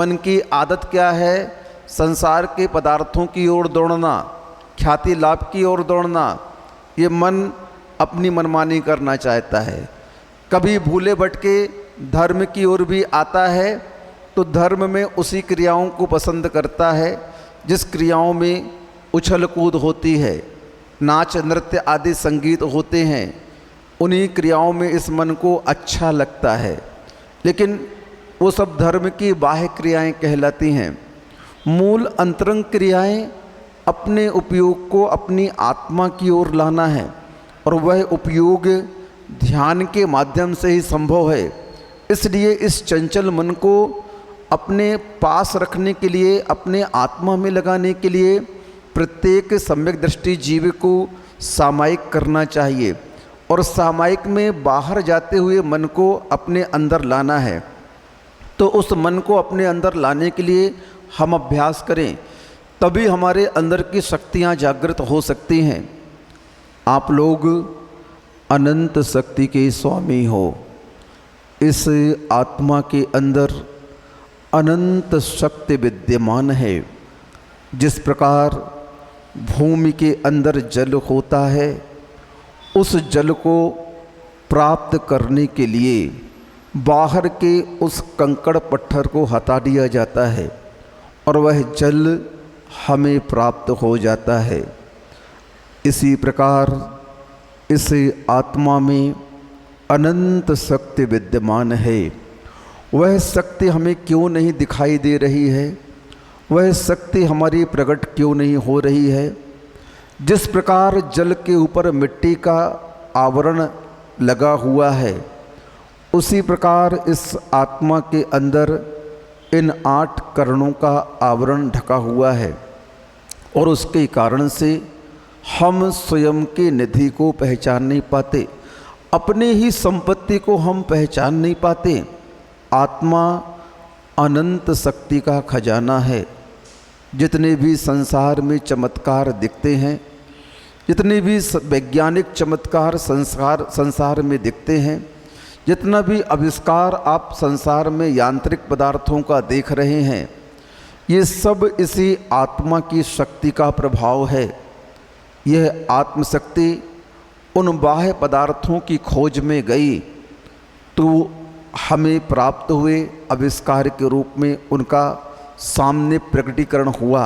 मन की आदत क्या है? संसार के पदार्थों की ओर दौड़ना, ख्याति लाभ की ओर दौड़ना। ये मन अपनी मनमानी करना चाहता है। कभी भूले भटके धर्म की ओर भी आता है तो धर्म में उसी क्रियाओं को पसंद करता है जिस क्रियाओं में उछल कूद होती है, नाच नृत्य आदि संगीत होते हैं। उन्हीं क्रियाओं में इस मन को अच्छा लगता है, लेकिन वो सब धर्म की बाह्य क्रियाएं कहलाती हैं। मूल अंतरंग क्रियाएं अपने उपयोग को अपनी आत्मा की ओर लाना है, और वह उपयोग ध्यान के माध्यम से ही संभव है। इसलिए इस चंचल मन को अपने पास रखने के लिए, अपने आत्मा में लगाने के लिए प्रत्येक सम्यक दृष्टि जीव को सामायिक करना चाहिए, और सामायिक में बाहर जाते हुए मन को अपने अंदर लाना है। तो उस मन को अपने अंदर लाने के लिए हम अभ्यास करें, तभी हमारे अंदर की शक्तियाँ जागृत हो सकती हैं। आप लोग अनंत शक्ति के स्वामी हो। इस आत्मा के अंदर अनंत शक्ति विद्यमान है। जिस प्रकार भूमि के अंदर जल होता है, उस जल को प्राप्त करने के लिए बाहर के उस कंकड़ पत्थर को हटा दिया जाता है और वह जल हमें प्राप्त हो जाता है। इसी प्रकार इस आत्मा में अनंत शक्ति विद्यमान है। वह शक्ति हमें क्यों नहीं दिखाई दे रही है? वह शक्ति हमारी प्रकट क्यों नहीं हो रही है? जिस प्रकार जल के ऊपर मिट्टी का आवरण लगा हुआ है, उसी प्रकार इस आत्मा के अंदर इन 8 करणों का आवरण ढका हुआ है, और उसके कारण से हम स्वयं के निधि को पहचान नहीं पाते, अपने ही संपत्ति को हम पहचान नहीं पाते। आत्मा अनंत शक्ति का खजाना है। जितने भी संसार में चमत्कार दिखते हैं, जितने भी वैज्ञानिक चमत्कार संसार में दिखते हैं, जितना भी आविष्कार आप संसार में यांत्रिक पदार्थों का देख रहे हैं, ये सब इसी आत्मा की शक्ति का प्रभाव है। यह आत्मशक्ति उन बाह्य पदार्थों की खोज में गई तो हमें प्राप्त हुए आविष्कार के रूप में उनका सामने प्रकटीकरण हुआ।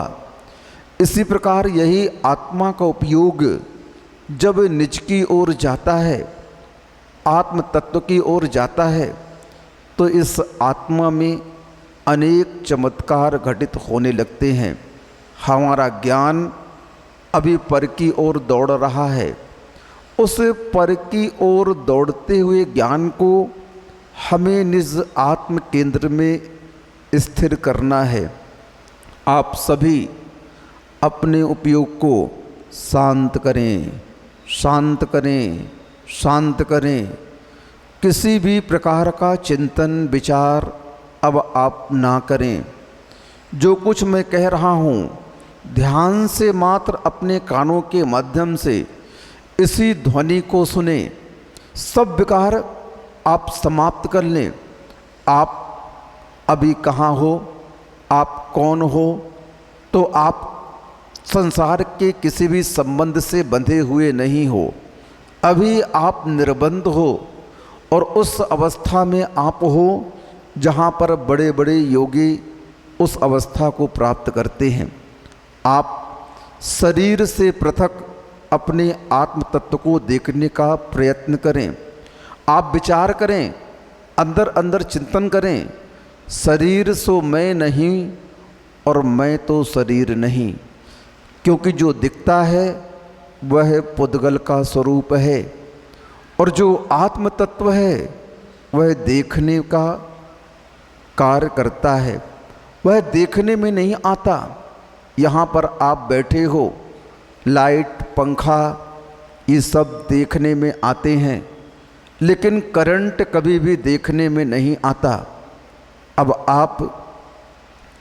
इसी प्रकार यही आत्मा का उपयोग जब निज की ओर जाता है, आत्म तत्व की ओर जाता है, तो इस आत्मा में अनेक चमत्कार घटित होने लगते हैं। हमारा ज्ञान अभी पर की ओर दौड़ रहा है। उस पर की ओर दौड़ते हुए ज्ञान को हमें निज आत्म केंद्र में स्थिर करना है। आप सभी अपने उपयोग को शांत करें, शांत करें, शांत करें। किसी भी प्रकार का चिंतन विचार अब आप ना करें। जो कुछ मैं कह रहा हूँ, ध्यान से मात्र अपने कानों के माध्यम से इसी ध्वनि को सुने। सब विकार आप समाप्त कर लें। आप अभी कहाँ हो, आप कौन हो? तो आप संसार के किसी भी संबंध से बंधे हुए नहीं हो। अभी आप निर्बंध हो, और उस अवस्था में आप हो जहाँ पर बड़े बड़े योगी उस अवस्था को प्राप्त करते हैं। आप शरीर से पृथक अपने आत्म तत्व को देखने का प्रयत्न करें। आप विचार करें, अंदर अंदर चिंतन करें, शरीर सो मैं नहीं और मैं तो शरीर नहीं। क्योंकि जो दिखता है वह पुद्गल का स्वरूप है, और जो आत्म तत्व है वह देखने का कार्य करता है। वह देखने में नहीं आता। यहाँ पर आप बैठे हो, लाइट, पंखा, ये सब देखने में आते हैं, लेकिन करंट कभी भी देखने में नहीं आता। अब आप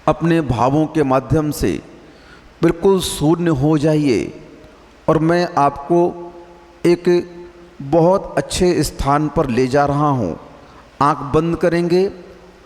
अपने भावों के माध्यम से बिल्कुल शून्य हो जाइए, और मैं आपको एक बहुत अच्छे स्थान पर ले जा रहा हूँ। आँख बंद करेंगे,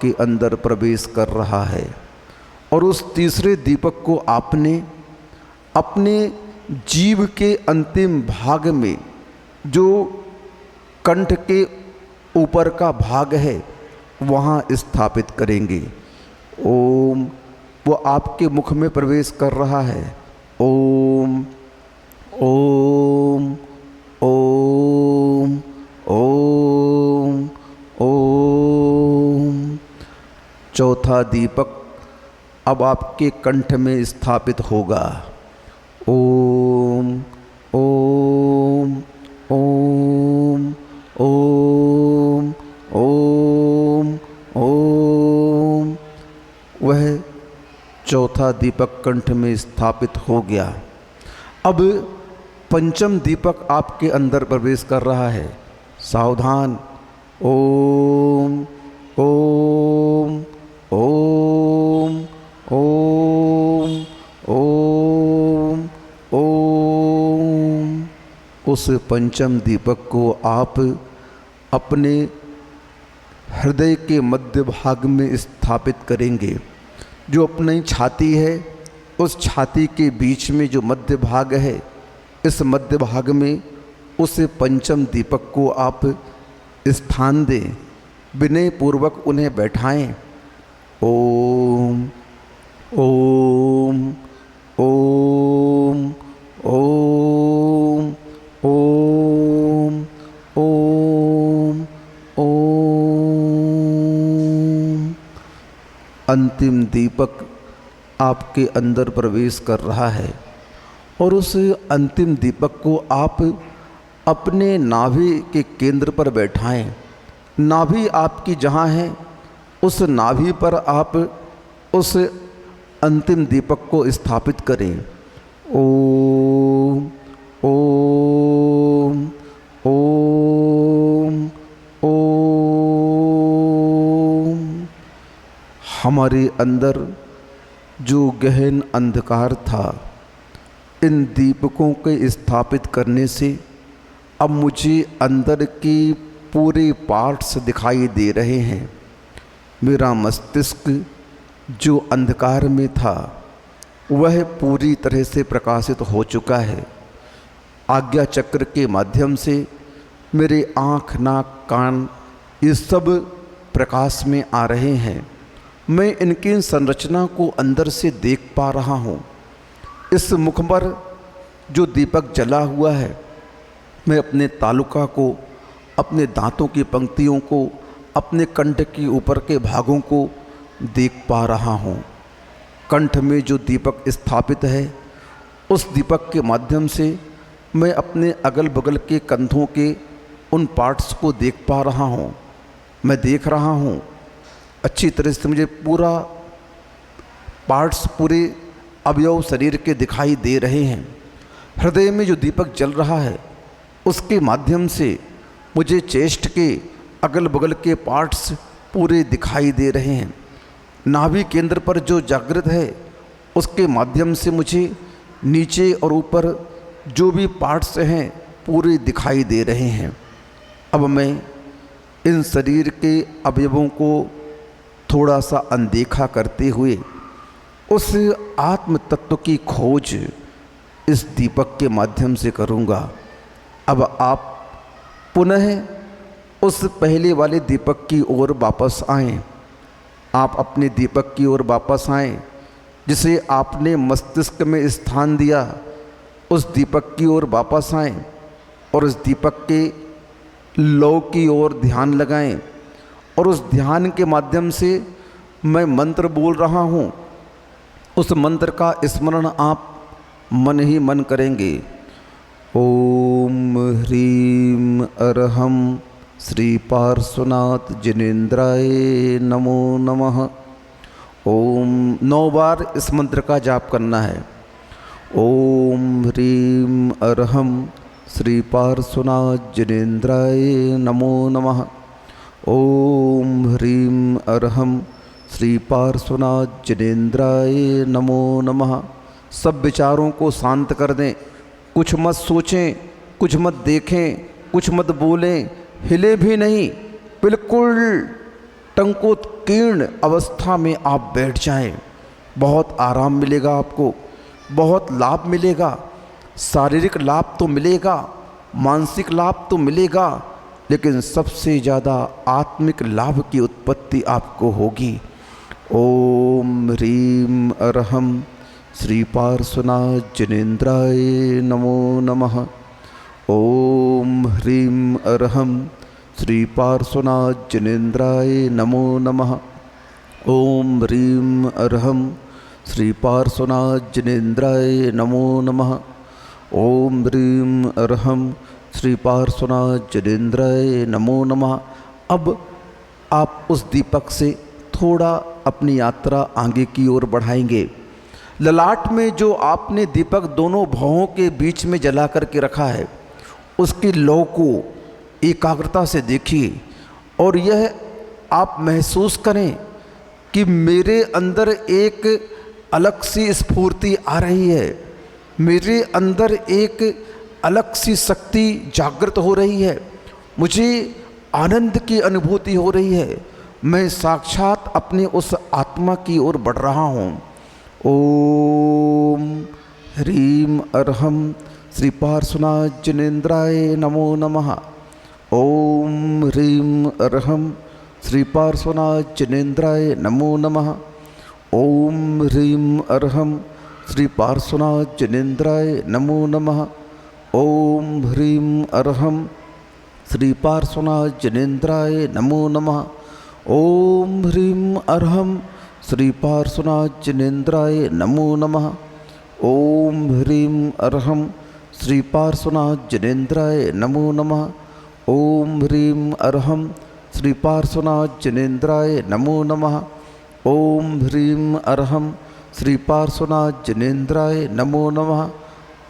आपके अंदर प्रवेश कर रहा है। और उस तीसरे दीपक को आपने अपने जीव के अंतिम भाग में, जो कंठ के ऊपर का भाग है, वहाँ स्थापित करेंगे। ओम, वो आपके मुख में प्रवेश कर रहा है। ओम ओम ओम ओम ओम। चौथा दीपक अब आपके कंठ में स्थापित होगा। ओम ओम ओम ओम ओम ओम। वह चौथा दीपक कंठ में स्थापित हो गया। अब पंचम दीपक आपके अंदर प्रवेश कर रहा है। सावधान। ओम ओम ओम ओम ओम ओम। उस पंचम दीपक को आप अपने हृदय के मध्य भाग में स्थापित करेंगे। जो अपनी छाती है, उस छाती के बीच में जो मध्य भाग है, इस मध्य भाग में उस पंचम दीपक को आप स्थान दें। विनय पूर्वक उन्हें बैठाएं। ओम ओम ओम ओम ओम ओम ओम। अंतिम दीपक आपके अंदर प्रवेश कर रहा है और उस अंतिम दीपक को आप अपने नाभि के केंद्र पर बैठाएं। नाभि आपकी जहाँ है, उस नाभि पर आप उस अंतिम दीपक को स्थापित करें। ओम ओम ओम ओम। हमारे अंदर जो गहन अंधकार था, इन दीपकों के स्थापित करने से अब मुझे अंदर के पूरे पार्ट्स दिखाई दे रहे हैं। मेरा मस्तिष्क जो अंधकार में था, वह पूरी तरह से प्रकाशित हो चुका है। आज्ञा चक्र के माध्यम से मेरे आँख, नाक, कान, ये सब प्रकाश में आ रहे हैं। मैं इनकी संरचना को अंदर से देख पा रहा हूँ। इस मुख पर जो दीपक जला हुआ है, मैं अपने तालुका को, अपने दांतों की पंक्तियों को, अपने कंठ के ऊपर के भागों को देख पा रहा हूँ। कंठ में जो दीपक स्थापित है, उस दीपक के माध्यम से मैं अपने अगल बगल के कंधों के उन पार्ट्स को देख पा रहा हूँ। मैं देख रहा हूँ अच्छी तरह से, मुझे पूरा पार्ट्स, पूरे अवयव शरीर के दिखाई दे रहे हैं। हृदय में जो दीपक जल रहा है, उसके माध्यम से मुझे चेस्ट के अगल बगल के पार्ट्स पूरे दिखाई दे रहे हैं। नाभि केंद्र पर जो जागृत है, उसके माध्यम से मुझे नीचे और ऊपर जो भी पार्ट्स हैं पूरे दिखाई दे रहे हैं। अब मैं इन शरीर के अवयवों को थोड़ा सा अनदेखा करते हुए उस आत्म तत्व की खोज इस दीपक के माध्यम से करूँगा। अब आप पुनः उस पहले वाले दीपक की ओर वापस आएं। आप अपने दीपक की ओर वापस आएं, जिसे आपने मस्तिष्क में स्थान दिया। उस दीपक की ओर वापस आएं और उस दीपक के लौ की ओर ध्यान लगाएं। और उस ध्यान के माध्यम से मैं मंत्र बोल रहा हूँ। उस मंत्र का स्मरण आप मन ही मन करेंगे। ओम ह्रीम अरहम श्री पार्श्वनाथ जिनेन्द्राय नमो नमः। ओम 9 बार इस मंत्र का जाप करना है। ओम ह्रीम अरहम श्री पार्श्वनाथ जिनेन्द्राय नमो नमः। ओम ह्रीम अरहम श्री पार्श्वनाथ जिनेन्द्राय नमो नमः। सब विचारों को शांत कर दें। कुछ मत सोचें, कुछ मत देखें, कुछ मत बोलें, हिले भी नहीं, बिल्कुल आतंकोत्कीर्ण अवस्था में आप बैठ जाएं, बहुत आराम मिलेगा आपको, बहुत लाभ मिलेगा। शारीरिक लाभ तो मिलेगा, मानसिक लाभ तो मिलेगा, लेकिन सबसे ज़्यादा आत्मिक लाभ की उत्पत्ति आपको होगी। ओम ह्रीं अरहम श्री पार्श्वनाथ जिनेन्द्राय नमो नमः। ओम ह्रीं अरहम श्री पार्श्वनाथ जिनेन्द्राय नमो नमः। ओम ह्रीं अरहम श्री पार्श्वनाथ जिनेन्द्राय नमो नमः। ओम ह्रीं अरहम श्री पार्श्वनाथ जिनेन्द्राय नमो नमः। अब आप उस दीपक से थोड़ा अपनी यात्रा आगे की ओर बढ़ाएंगे। ललाट में जो आपने दीपक दोनों भवों के बीच में जला करके रखा है, उसकी लौ को एकाग्रता से देखिए और यह आप महसूस करें कि मेरे अंदर एक अलग सी स्फूर्ति आ रही है, मेरे अंदर एक अलग सी शक्ति जागृत हो रही है, मुझे आनंद की अनुभूति हो रही है, मैं साक्षात अपने उस आत्मा की ओर बढ़ रहा हूँ। ओम ह्रीं अरहम श्री पार्श्वनाथ जिनेन्द्राय नमो नमः। ओम ह्रीं अरहम श्री पार्श्वनाथ जिनेन्द्राय नमो नमः। ओम ह्रीं अरहम श्री पार्श्वनाथ जिनेन्द्राय नमो नमः। ओम ह्रीं अरहम श्री पार्श्वनाथ जिनेन्द्राय नमो नमः। ओम ह्रीं अरहम श्री पार्श्वनाथ जिनेन्द्राय नमो नमः। ओम ह्रीं अरहम श्री पार्श्वनाथ जिनेन्द्राय नमो नमः। ओम ह्रीं अरहम श्री पार्श्वनाथ जिनेन्द्राय नमो नमः। ओम ह्रीं अरहम श्री पार्श्वनाथ जिनेन्द्राय नमो नमः।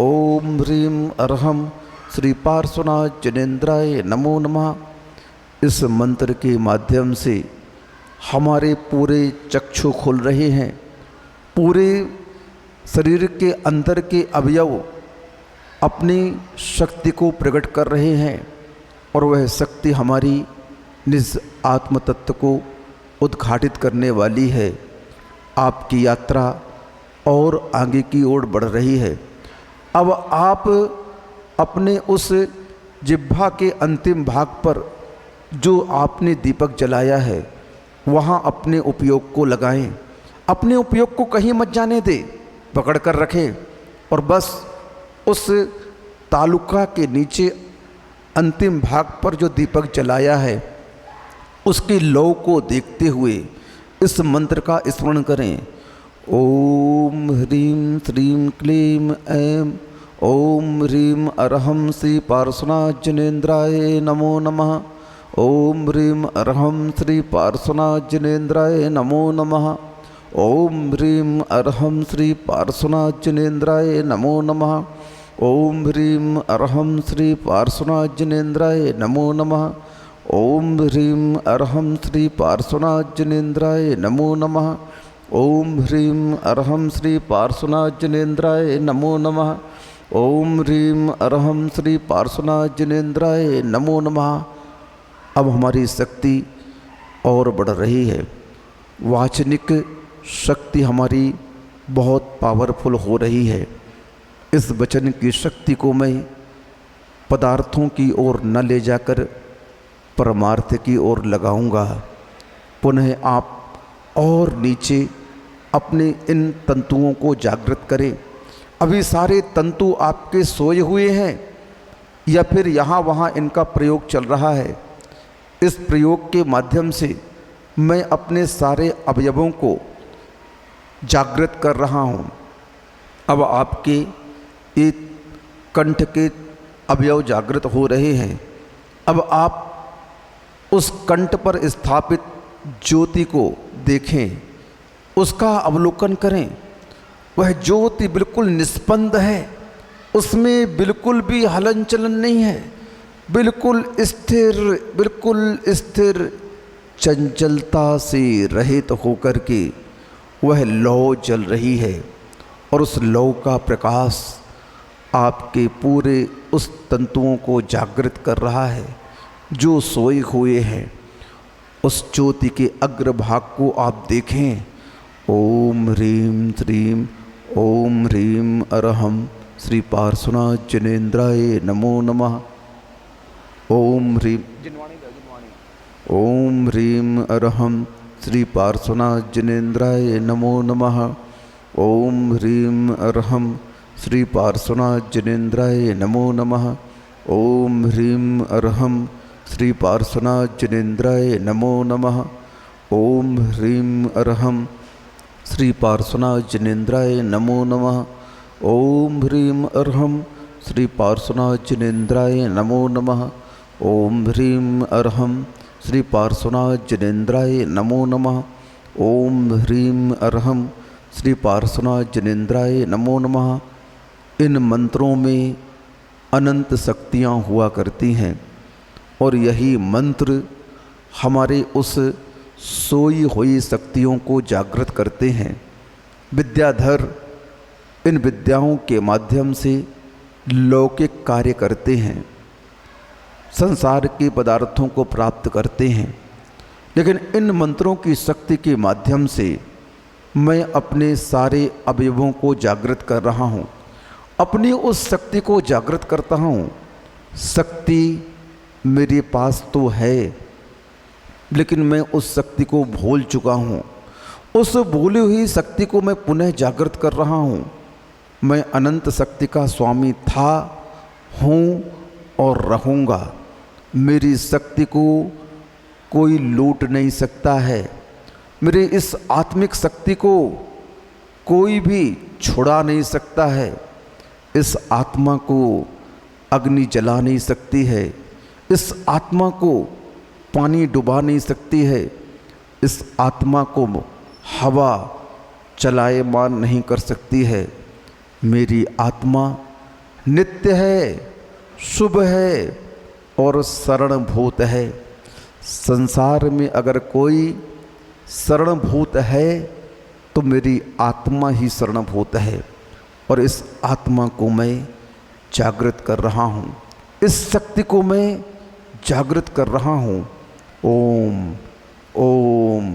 ओम ह्रीं अरहम श्री पार्श्वनाथ जिनेन्द्राय नमो नमः। इस मंत्र के माध्यम से हमारे पूरे चक्षु खुल रहे हैं, पूरे शरीर के अंदर के अवयव अपनी शक्ति को प्रकट कर रहे हैं और वह शक्ति हमारी निज आत्म तत्व को उद्घाटित करने वाली है। आपकी यात्रा और आगे की ओर बढ़ रही है। अब आप अपने उस जिह्वा के अंतिम भाग पर जो आपने दीपक जलाया है, वहाँ अपने उपयोग को लगाएं। अपने उपयोग को कहीं मत जाने दें, पकड़ कर रखें और बस उस तालुका के नीचे अंतिम भाग पर जो दीपक जलाया है, उसकी लौ को देखते हुए इस मंत्र का स्मरण करें। ओम ह्रीं श्रीं क्लीं ऐं ओम ह्रीं अरहम श्री पार्श्वनाथ जिनेन्द्राय नमो नमः। ओम ह्रीं अरहम श्री पार्श्वनाथ जिनेन्द्राय नमो नमः। ओम ह्रीं अरहम श्री पार्श्वनाथ जिनेन्द्राय नमो नमः। ओम ह्रीं अरहम श्री पार्श्वनाथ जिनेन्द्राय नमो नमः। ओम ह्रीं अरहम श्री पार्श्वनाथ जिनेन्द्राय नमो नमः। ओम ह्रीं अरहम श्री पार्श्वनाथ जिनेन्द्राय नमो नमः। ओम ह्रीं अरहम श्री पार्श्वनाथ जिनेन्द्राय नमो नमः। अब हमारी शक्ति और बढ़ रही है, वाचनिक शक्ति हमारी बहुत पावरफुल हो रही है। इस वचन की शक्ति को मैं पदार्थों की ओर न ले जाकर परमार्थ की ओर लगाऊंगा। पुनः आप और नीचे अपने इन तंतुओं को जागृत करें। अभी सारे तंतु आपके सोए हुए हैं या फिर यहाँ वहाँ इनका प्रयोग चल रहा है। इस प्रयोग के माध्यम से मैं अपने सारे अवयवों को जागृत कर रहा हूँ। अब आपके एक कंठ के अवयव जागृत हो रहे हैं। अब आप उस कंठ पर स्थापित ज्योति को देखें, उसका अवलोकन करें। वह ज्योति बिल्कुल निस्पंद है, उसमें बिल्कुल भी हलन चलन नहीं है, बिल्कुल स्थिर चंचलता से रहित होकर के वह लौ जल रही है और उस लौ का प्रकाश आपके पूरे उस तंतुओं को जागृत कर रहा है जो सोए हुए हैं। उस ज्योति के अग्रभाग को आप देखें। ओम ह्रीं श्रीं ओम ह्रीं अरहं श्री पार्श्वनाथ जिनेन्द्राय नमो नमः। ओम ह्रीं ओम ह्रीं अरहं श्री पार्श्वनाथ जिनेन्द्राय नमो नमः। ओम ह्रीं अरहं श्री पार्श्वनाथ जिनेन्द्राय नमो नमः। ओम ह्रीं अरहं श्री पार्श्वनाथ जिनेन्द्राय नमो नमः। ओम ह्रीं अरहं श्री पार्श्वनाथ जिनेन्द्राय नमो नमः। ओम ह्रीं अरहं श्री पार्श्वनाथ जिनेन्द्राय नमो नमः। ओम ह्रीं अरहं श्री पार्श्वनाथ जिनेन्द्राय नमो नमः। ओम ह्रीं अरहं श्री पार्श्वनाथ जिनेन्द्राय नमो नमः। इन मंत्रों में अनंत शक्तियाँ हुआ करती हैं और यही मंत्र हमारे उस सोई हुई शक्तियों को जागृत करते हैं। विद्याधर इन विद्याओं के माध्यम से लौकिक कार्य करते हैं, संसार के पदार्थों को प्राप्त करते हैं, लेकिन इन मंत्रों की शक्ति के माध्यम से मैं अपने सारे अवयवों को जागृत कर रहा हूँ, अपनी उस शक्ति को जागृत करता हूँ। शक्ति मेरे पास तो है, लेकिन मैं उस शक्ति को भूल चुका हूँ। उस भूली हुई शक्ति को मैं पुनः जागृत कर रहा हूँ। मैं अनंत शक्ति का स्वामी था, हूँ और रहूँगा। मेरी शक्ति को कोई लूट नहीं सकता है। मेरी इस आत्मिक शक्ति को कोई भी छुड़ा नहीं सकता है। इस आत्मा को अग्नि जला नहीं सकती है। इस आत्मा को पानी डुबा नहीं सकती है। इस आत्मा को हवा चलायमान नहीं कर सकती है। मेरी आत्मा नित्य है, शुभ है और शरणभूत है। संसार में अगर कोई शरणभूत है तो मेरी आत्मा ही शरणभूत है और इस आत्मा को मैं जागृत कर रहा हूँ। इस शक्ति को मैं जागृत कर रहा हूँ। ओम ओम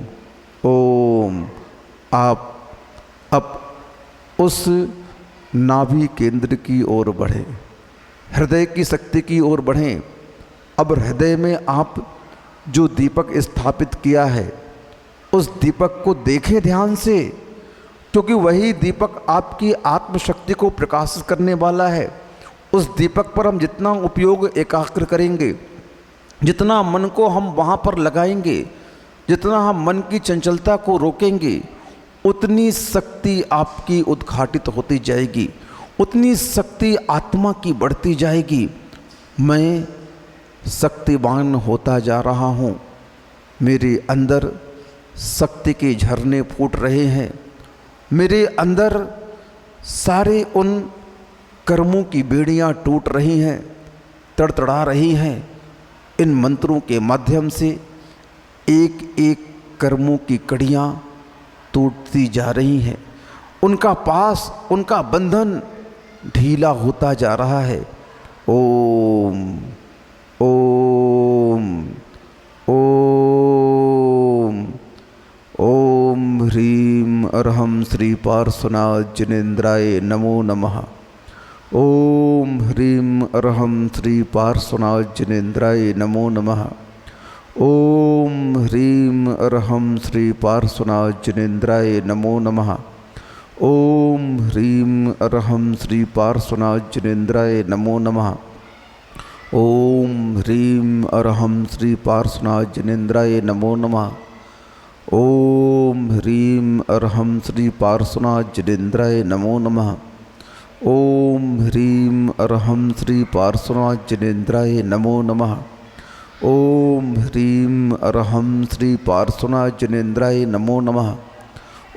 ओम। आप अब उस नाभि केंद्र की ओर बढ़ें, हृदय की शक्ति की ओर बढ़ें। अब हृदय में आप जो दीपक स्थापित किया है उस दीपक को देखें ध्यान से, क्योंकि वही दीपक आपकी आत्मशक्ति को प्रकाशित करने वाला है। उस दीपक पर हम जितना उपयोग एकाग्र करेंगे, जितना मन को हम वहाँ पर लगाएंगे, जितना हम मन की चंचलता को रोकेंगे, उतनी शक्ति आपकी उद्घाटित होती जाएगी, उतनी शक्ति आत्मा की बढ़ती जाएगी। मैं शक्तिवान होता जा रहा हूँ। मेरे अंदर शक्ति के झरने फूट रहे हैं। मेरे अंदर सारे उन कर्मों की बेड़ियाँ टूट रही हैं, तड़तड़ा रही हैं। इन मंत्रों के माध्यम से एक एक कर्मों की कड़ियाँ टूटती जा रही हैं। उनका पास, उनका बंधन ढीला होता जा रहा है। ओम ओम ओम ओम ह्रीं अरहं श्री पार्श्वनाथ जिनेन्द्राय नमो नमः। ओम ह्रीं अरहं श्री पार्श्वनाथ जिनेन्द्राय नमो नमः। ओम ह्रीं अरहं श्री पार्श्वनाथ जिनेन्द्राय नमो नमः। ओम ह्रीं अरहं श्री पार्श्वनाथ जिनेन्द्राय नमो नमः। ओम ह्रीं अरहं श्री पार्श्वनाथ जिनेन्द्राय नमो नमः। ओम ह्रीं अरहं श्री पार्श्वनाथ जिनेन्द्राय नमो नमः। ओम ह्रीं अरहं श्री पार्श्वनाथ जिनेन्द्राय नमो नमः। ओम ह्रीं अरहं श्री पार्श्वनाथ जिनेन्द्राय नमो नमः।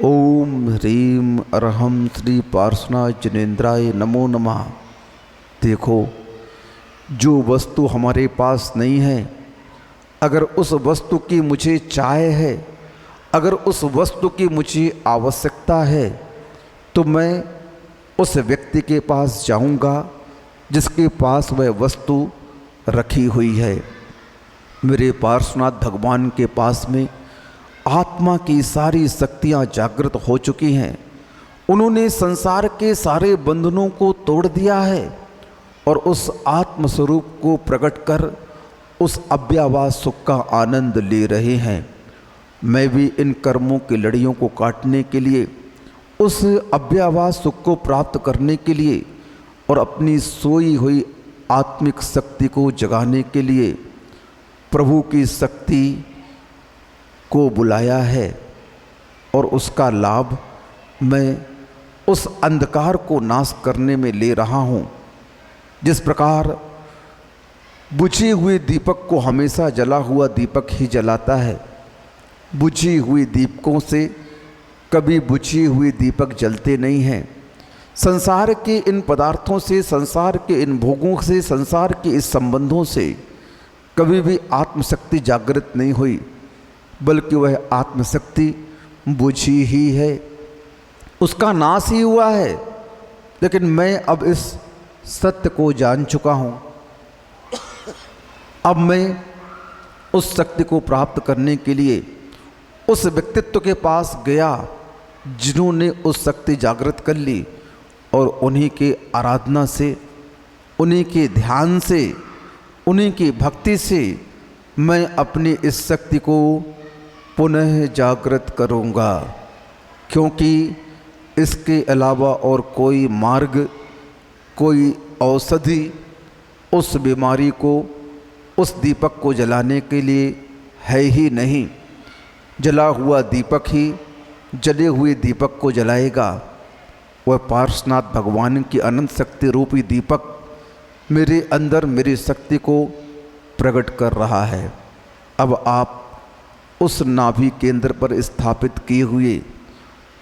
ओम ह्रीं अरहं श्री पार्श्वनाथ जिनेन्द्राय नमो नमः। देखो, जो वस्तु हमारे पास नहीं है, अगर उस वस्तु की मुझे चाह है, अगर उस वस्तु की मुझे आवश्यकता है, तो मैं उस व्यक्ति के पास जाऊंगा जिसके पास वह वस्तु रखी हुई है। मेरे पार्श्वनाथ भगवान के पास में आत्मा की सारी शक्तियाँ जागृत हो चुकी हैं। उन्होंने संसार के सारे बंधनों को तोड़ दिया है और उस आत्म स्वरूप को प्रकट कर उस अव्ययवाद सुख का आनंद ले रहे हैं। मैं भी इन कर्मों की लड़ियों को काटने के लिए, उस अव्ययवाद सुख को प्राप्त करने के लिए और अपनी सोई हुई आत्मिक शक्ति को जगाने के लिए प्रभु की शक्ति को बुलाया है और उसका लाभ मैं उस अंधकार को नाश करने में ले रहा हूँ। जिस प्रकार बुझे हुए दीपक को हमेशा जला हुआ दीपक ही जलाता है, बुझी हुई दीपकों से कभी बुझे हुए दीपक जलते नहीं हैं। संसार के इन पदार्थों से, संसार के इन भोगों से, संसार के इस संबंधों से कभी भी आत्मशक्ति जागृत नहीं हुई, बल्कि वह आत्मशक्ति बुझी ही है, उसका नाश ही हुआ है। लेकिन मैं अब इस सत्य को जान चुका हूँ। अब मैं उस शक्ति को प्राप्त करने के लिए उस व्यक्तित्व के पास गया जिन्होंने उस शक्ति जागृत कर ली, और उन्हीं के आराधना से, उन्हीं के ध्यान से, उन्हीं की भक्ति से मैं अपनी इस शक्ति को पुनः जागृत करूँगा। क्योंकि इसके अलावा और कोई मार्ग, कोई औषधि उस बीमारी को, उस दीपक को जलाने के लिए है ही नहीं। जला हुआ दीपक ही जले हुए दीपक को जलाएगा। वह पार्श्वनाथ भगवान की अनंत शक्ति रूपी दीपक मेरे अंदर मेरी शक्ति को प्रकट कर रहा है। अब आप उस नाभि केंद्र पर स्थापित किए हुए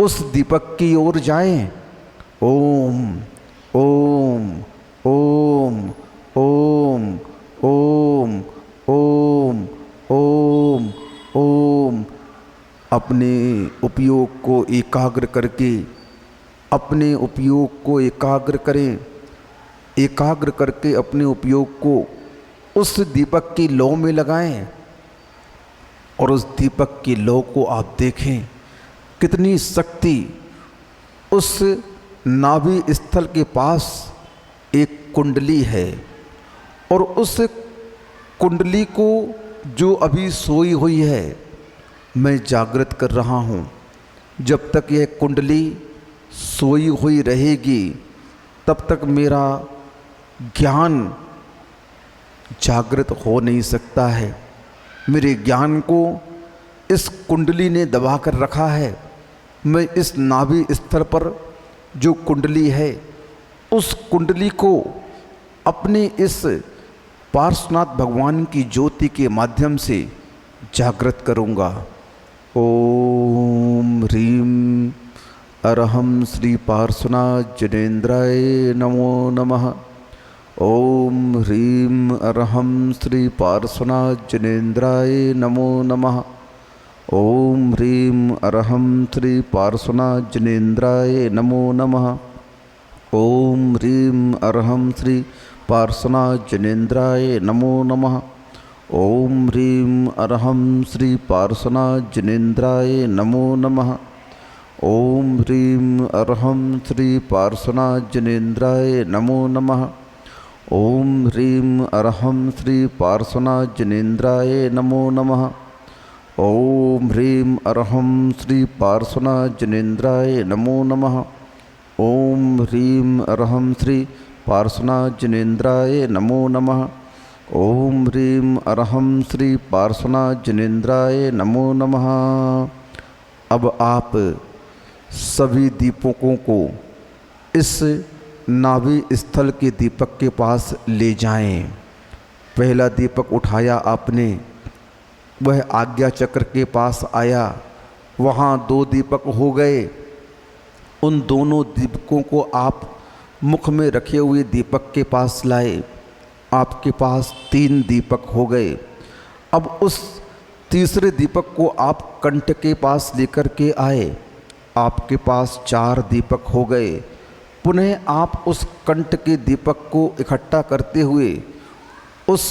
उस दीपक की ओर जाएं। ओम ओम ओम ओम ओम ओम ओम ओम। अपने उपयोग को एकाग्र करके, अपने उपयोग को एकाग्र करें। एकाग्र करके अपने उपयोग को उस दीपक की लौ में लगाएं और उस दीपक की लौ को आप देखें कितनी शक्ति उस नाभि स्थल के पास एक कुंडली है, और उस कुंडली को जो अभी सोई हुई है मैं जागृत कर रहा हूँ। जब तक यह कुंडली सोई हुई रहेगी तब तक मेरा ज्ञान जागृत हो नहीं सकता है। मेरे ज्ञान को इस कुंडली ने दबा कर रखा है। मैं इस नाभि स्तर पर जो कुंडली है उस कुंडली को अपने इस पार्श्वनाथ भगवान की ज्योति के माध्यम से जागृत करूँगा। ओम ह्रीं अरहं श्री पार्श्वनाथ जनेन्द्राय नमो नमः। ओम ह्रीं अरहं श्री पार्श्वनाथ जनेन्द्राय नमो नमः। ओम ह्रीं अरहं श्री पार्श्वनाथ जनेन्द्राय नमो नमः। ओम ह्रीं अरहं श्री पार्श्वनाथ जनेन्द्राय नमो नमः। ओम ह्रीं अरहं श्री पार्श्वनाथ जनेन्द्राय नमो नमः। ओम ह्रीं अरहं श्री पार्श्वनाथ जनेन्द्राय नमो नमः। ओम ह्रीं अरहं श्री पार्श्वनाथ जनेन्द्राय नमो नमः। ओम ह्रीं अरहं श्री पार्श्वनाथ जनेन्द्राय नमो नमः। ओम ह्रीं अरहं श्री पार्श्वनाथ जनेन्द्राय नमो नमः। ओम ह्रीं अरहं श्री पार्श्वनाथ जनेन्द्राय नमो नमः। अब आप सभी दीपकों को इस नाभि स्थल के दीपक के पास ले जाएं। पहला दीपक उठाया आपने, वह आज्ञा चक्र के पास आया, वहाँ 2 दीपक हो गए। उन दोनों दीपकों को आप मुख में रखे हुए दीपक के पास लाए, आपके पास 3 दीपक हो गए। अब उस तीसरे दीपक को आप कंठ के पास लेकर के आए, आपके पास 4 दीपक हो गए। पुनः आप उस कंठ के दीपक को इकट्ठा करते हुए उस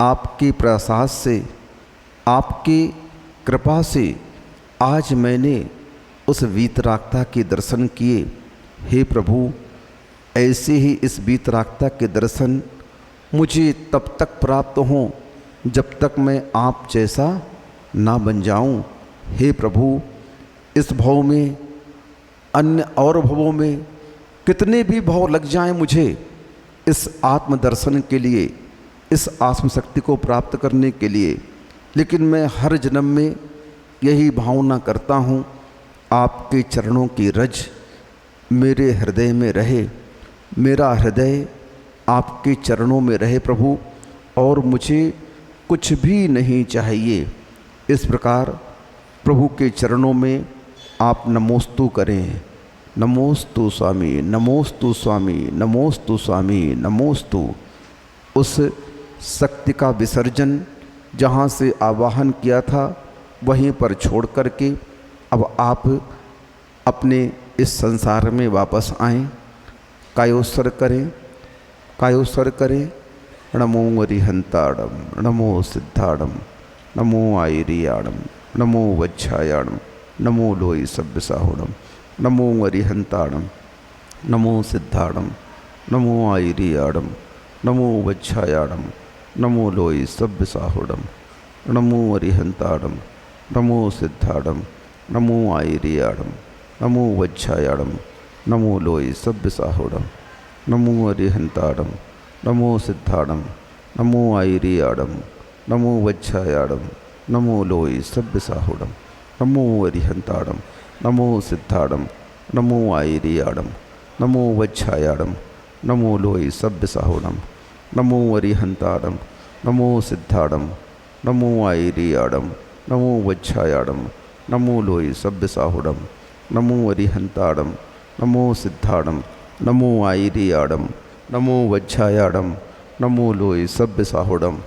आपके प्रसाद से, आपकी कृपा से आज मैंने उस वीतरागता के दर्शन किए। हे प्रभु, ऐसे ही इस वीतरागता के दर्शन मुझे तब तक प्राप्त हों जब तक मैं आप जैसा ना बन जाऊं। हे प्रभु, इस भव में, अन्य और भवों में कितने भी भव लग जाएं मुझे इस आत्मदर्शन के लिए, इस आत्मशक्ति को प्राप्त करने के लिए, लेकिन मैं हर जन्म में यही भावना करता हूँ, आपके चरणों की रज मेरे हृदय में रहे, मेरा हृदय आपके चरणों में रहे प्रभु, और मुझे कुछ भी नहीं चाहिए। इस प्रकार प्रभु के चरणों में आप नमोस्तु करें। नमोस्तु स्वामी, नमोस्तु स्वामी, नमोस्तु स्वामी, नमोस्तु। उस शक्ति का विसर्जन जहाँ से आवाहन किया था वहीं पर छोड़ करके अब आप अपने इस संसार में वापस आएं। कायोत्सर्ग करें, कायोत्सर्ग करें। नमो अरिहंताड़म, नमो सिद्धाड़म, नमो आयरियाड़म, नमो वज्छायाड़म, नमो लोई सभ्यसाहुड़म, नमो अरिहंताड़म, नमो सिद्धाड़म, नमो आयरियाड़म, नमो वज्छायाड़म, नमो लोई सभ्यसाहुड़म, नमो अरिहंताड़म, नमो सिद्धाड़म, नमो आयरियाड़म, नमो वज्छायाड़म, नमो लोई सभ्यसाहुड़म, नमो अरिहंताड़म, नमो सिद्धाड़म, नमो आयरियाड़म, नमो वज्छायाड़म, नमो लोई सभ्यसाहुड़म, नमो अरिहंताड़म, नमो सिद्धाड़म, नमो आयरियाड़म, नमो वज्छायाड़म, नमो लोई सभ्यसाहुड़म, नमो अरिहंताड़म, नमो सिद्धाड़म, नमो आयरियाड़म, नमो वज्छायाड़म, नमो लोई सभ्यसाहुड़म, नमो अरिहंताड़म, नमो सिद्धाड़म, नमो आयरियाड़म, नमो वज्छायाड़म, नमो लोई सभ्यसाहुड़म,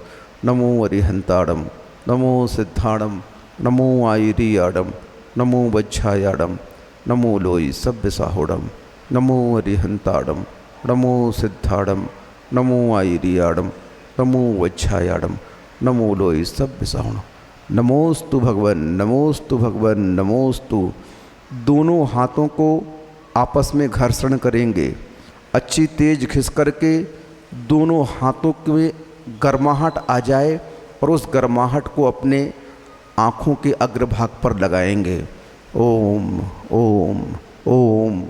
नमो अरिहंताड़म, नमो सिद्धाड़म, नमो आयरियाड़म, नमो वज्छायाड़म, नमो लोई सभ्यसाहुड़म, नमो अरिहंताड़म, नमो सिद्धाड़म, नमो आयरियाड़म, नमो वज्छायाड़म, नमो लोई सभ्यसाहुड़म। नमोस्तु भगवन, नमोस्तु भगवन, नमोस्तु। दोनों हाथों को आपस में घर्षण करेंगे, अच्छी तेज खिंच करके दोनों हाथों में गर्माहट आ जाए और उस गर्माहट को अपने आँखों के अग्रभाग पर लगाएंगे। ओम ओम ओम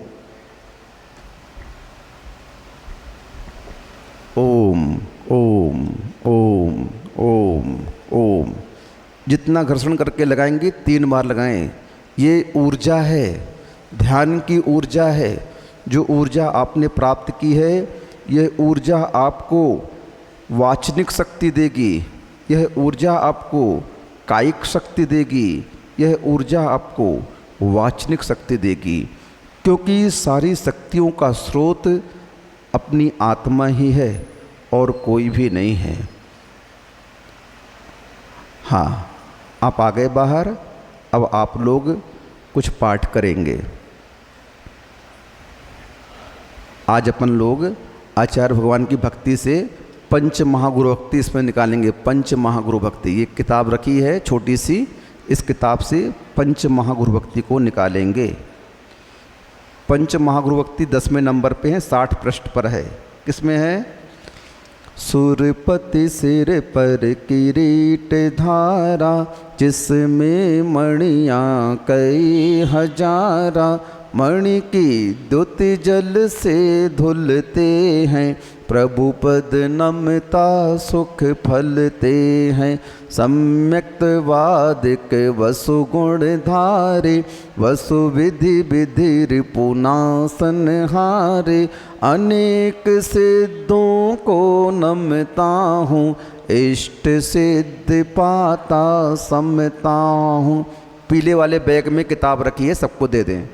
ओम ओम ओम ओम ओम। जितना घर्षण करके लगाएंगे 3 बार लगाएं। ये ऊर्जा है, ध्यान की ऊर्जा है। जो ऊर्जा आपने प्राप्त की है, यह ऊर्जा आपको वाचनिक शक्ति देगी, यह ऊर्जा आपको कायिक शक्ति देगी, यह ऊर्जा आपको वाचनिक शक्ति देगी, क्योंकि सारी शक्तियों का स्रोत अपनी आत्मा ही है और कोई भी नहीं है। हाँ, आप आ गए बाहर। अब आप लोग कुछ पाठ करेंगे। आज अपन लोग आचार्य भगवान की भक्ति से पंच महागुरु भक्ति इसमें निकालेंगे। पंच महागुरु भक्ति, ये किताब रखी है छोटी सी, इस किताब से पंच महागुरु भक्ति को निकालेंगे। पंच महागुरु भक्ति 10वें नंबर पे है, 60 पृष्ठ पर है। किसमें है? सुरपति सिर पर किरीट धारा, जिसमें मणियाँ कई हजारा, मणि की द्युति जल से धुलते हैं, प्रभु पद नमता सुख फलते हैं। सम्यक्त वादिक वसु गुण धारे, वसु विधि विधि रिपुनासन हारे, अनेक सिद्धों को नमता हूँ, इष्ट सिद्ध पाता समता हूँ। पीले वाले बैग में किताब रखी है, सबको दे दें।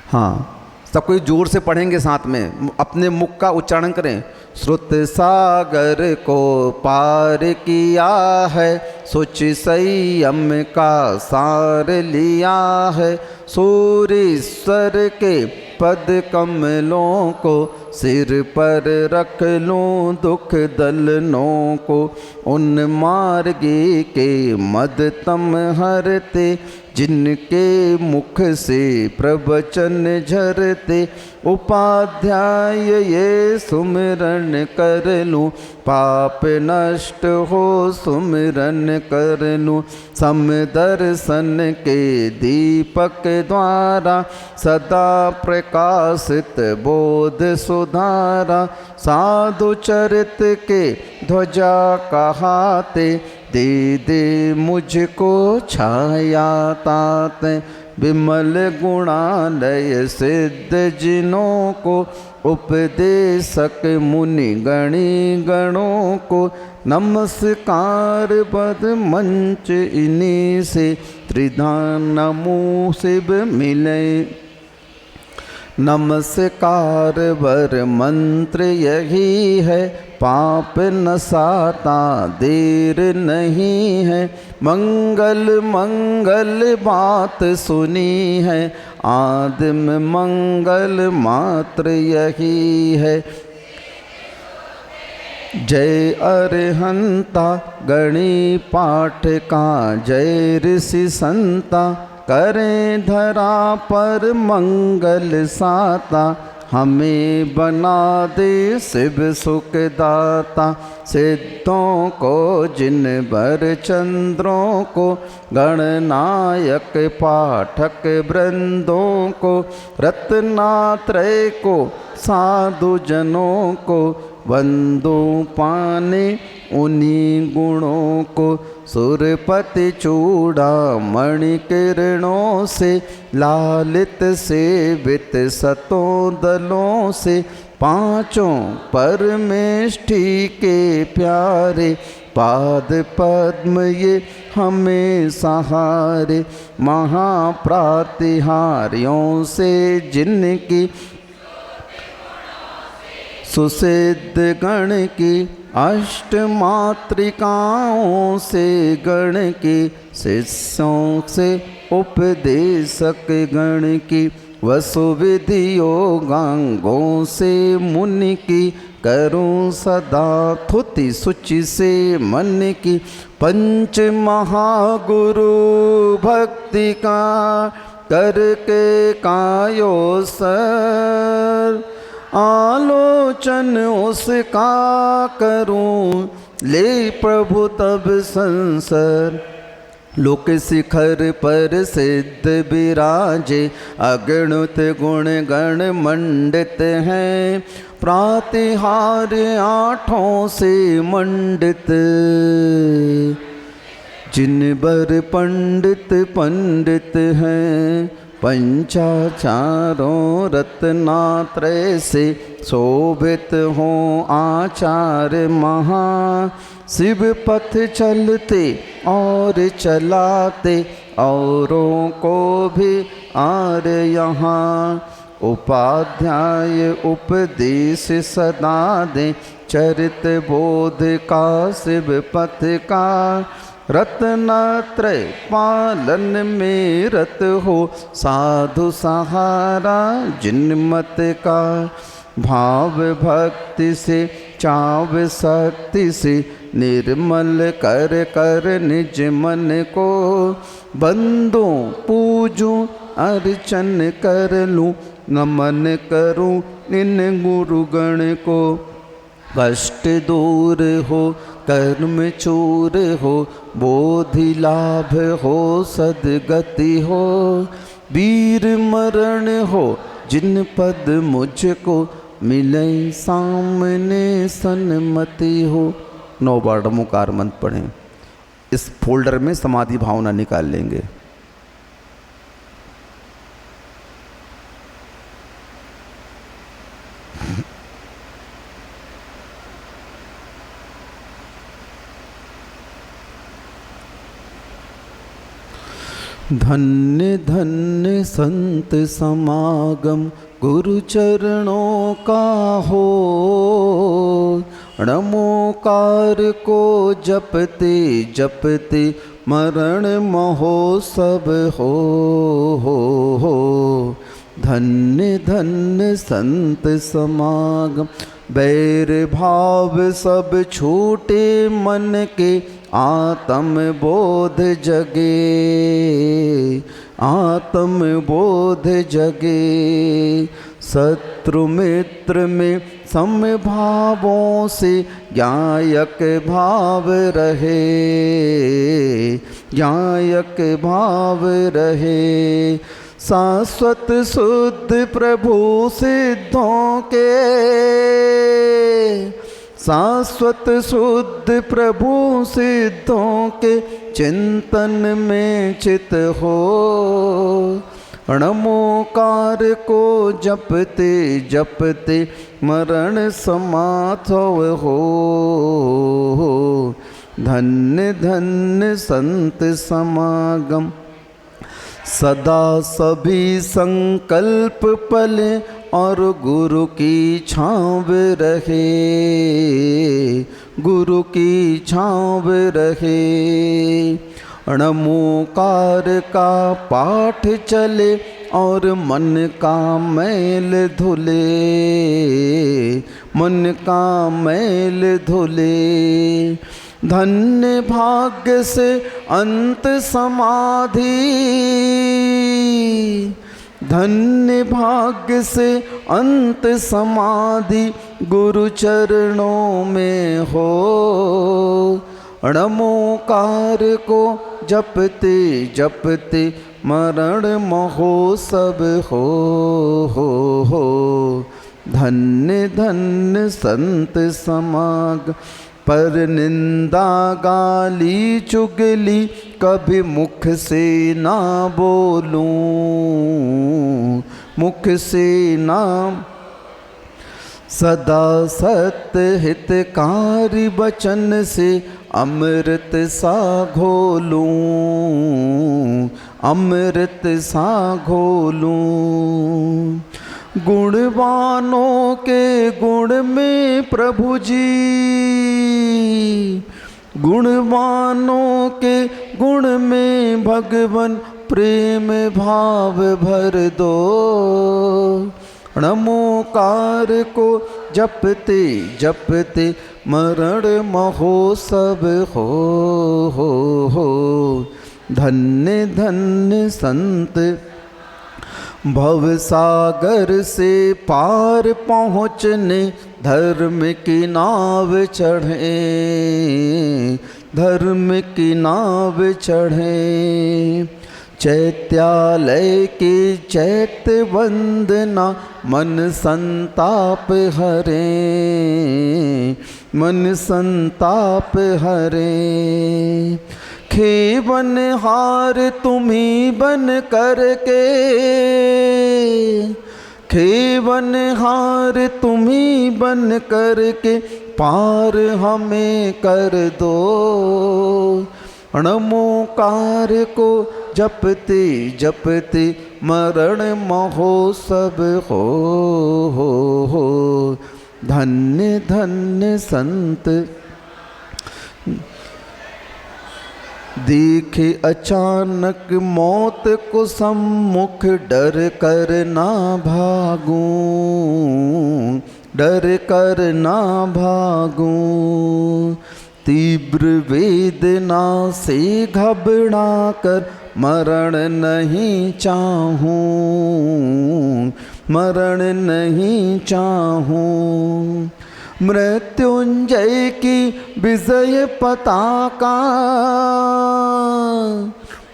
हाँ, सब कोई जोर से पढ़ेंगे, साथ में अपने मुख का उच्चारण करें। श्रुत सागर को पार किया है, सोच संयम का सार लिया है, सूरीश्वर के पद कमलों को सिर पर रख लूं दुख दलनों को। उन मार्गी के मद तम हरते जिनके मुख से प्रवचन झरते। उपाध्याय ये सुमिरन कर लूं पाप नष्ट हो सुमिरन कर लूं। समदर्शन के दीपक द्वारा सदा प्रकाशित बोध सुधारा। साधु चरित के ध्वजा कहाते दे दे मुझको छाया तात। विमल गुणालय सिद्ध जिनों को उपदेशक मुनि गणी गणों को। नमस्कार बद मंच इन्हीं से त्रिधान नमो शिव मिले। नमस्कार वर मंत्र यही है पाप नसाता देर नहीं है। मंगल मंगल बात सुनी है आदिम मंगल मात्र यही है। जय अरहंता गणी पाठ का जय ऋषि संता। करें धरा पर मंगल साता हमें बना दे शिव सुखदाता। सिद्धों को जिन बर चंद्रों को गणनायक पाठक वृंदों को। रत्नात्रय को साधु जनों को वंदो पाने उन्हीं गुणों को। सुरपति चूड़ामणि किरणों से लालित सेवित सतों दलों से। पांचों परमेष्ठि के प्यारे पाद पद्म ये हमें सहारे। महाप्रातिहार्यों से जिनकी सुसिद्ध गण की। अष्ट मातृकाओं से गण की शिष्यों से उपदेशक गण की। वसुविधि योगांगों से मुनि की करूं सदा थुति सुचि से मन की। पंच महागुरु भक्ति का करके कायो सर। आलोचन उसका करूं ले प्रभु तब संसर। लोक शिखर पर सिद्ध विराजे अगणित गुण गण मंडित हैं। प्रातिहार आठों से मंडित जिन बर पंडित पंडित हैं। पंचाचारों रत्नात्रय से शोभित हो आचार्य महा। शिव पथ चलते और चलाते औरों को भी आर यहाँ। उपाध्याय उपदेश सदा दे चरित बोध का शिव पथ का। रत्नात्रय पालन में रत हो साधु सहारा जिनमत का। भाव भक्ति से चाव शक्ति से निर्मल कर कर निज मन को। बंदो पूजूं अर्चन कर लूं नमन करूं इन गुरुगण को। कष्ट दूर हो कर्म चूर हो बोधि लाभ हो सदगति हो। वीर मरण हो जिन पद मुझको मिले सामने सन्मति हो। 9 बार नमोकार मंत्र पढ़ें। इस फोल्डर में समाधि भावना निकाल लेंगे। धन्य धन्य संत समागम गुरु चरणों का हो। नमोकार को जपते जपते मरण महोत्सव हो। धन्य धन्य संत समागम, बैर भाव सब छूटे मन के, आत्म बोध जगे, आत्म बोध जगे। शत्रु मित्र में समभावों से ज्ञायक भाव रहे, ज्ञायक भाव रहे। शाश्वत शुद्ध प्रभु सिद्धों के, शाश्वत शुद्ध प्रभु सिद्धों के चिंतन में चित हो। णमोकार को जपते जपते मरण समाधव हो। धन्य धन्य संत समागम, सदा सभी संकल्प पले और गुरु की छाँव रहे, गुरु की छाँव रहे। णमोकार का पाठ चले और मन का मैल धुले, मन का मैल धुले। धन्य भाग्य से अंत समाधि, धन्य भाग्य से अंत समाधि गुरु चरणों में हो। णमोकार को जपते जपते मरण महोत्सव हो। धन्य धन्य संत समाग, पर निंदा गाली चुगली कभी मुख से ना बोलूं, मुख से ना। सदा सत्य हितकारी वचन से अमृत सा घोलूं, अमृत सा घोलूं। गुणवानों के गुण में प्रभु जी, गुणवानों के गुण में भगवन प्रेम भाव भर दो। णमोकार को जपते जपते मरण महोत्सव हो। धन्य धन्य संत भवसागर से पार पहुँचने धर्म की नाव चढ़े, धर्म की नाव चढ़े। चैत्यालय की चैत्य वंदना मन संताप हरे, मन संताप हरे। खेवन हार तुम्ही बन करके, खेवन हार तुम्ही बन करके पार हमें कर दो। णमोकार को जपते जपते मरण महोत्सव हो। धन्य धन्य संत देखे अचानक मौत को सम्मुख, डर कर ना भागूं, डर कर ना भागूं। तीव्र वेदना से घबरा कर मरण नहीं चाहूं, मरण नहीं चाहूं। मृत्युंजय की विजय पताका,